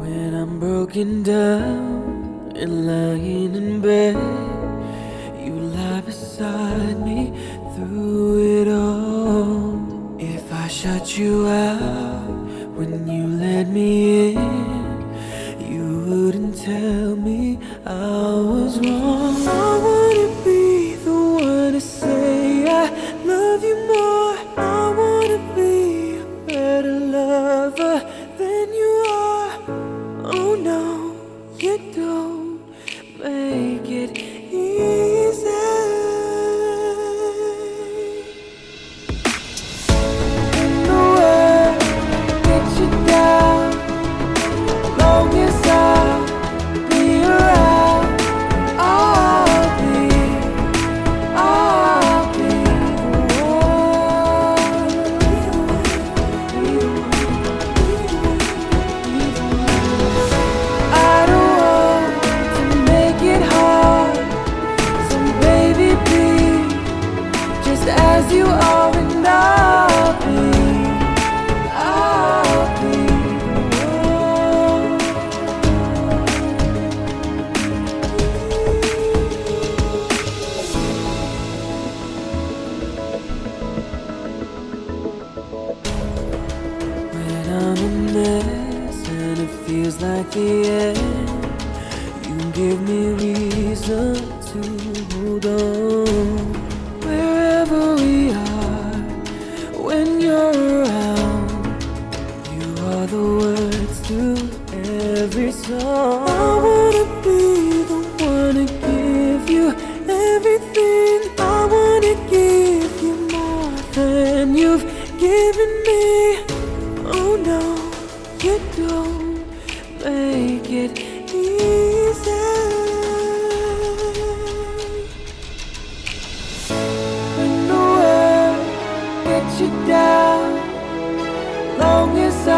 When I'm broken down and lying in bed, you lie beside me through it all. If I shut you out when you let me in, you wouldn't tell me I was wrong. I wanna be the one to say I love you more. I wanna be a better lover than you are. Oh no, you don't make it easy. In the world, get you down. Long as I'll be around, I'll be the one. I don't want to make it hard, so baby be just as you are, and I'll be the one. When I'm a mess and it feels like the end, you give me reason to hold on. Wherever we are, when you're around, you are the words to every song. I wanna be the one to give you everything. I wanna give you more than you've given me. Oh no, you don't make it easy. When the world gets you down, long as I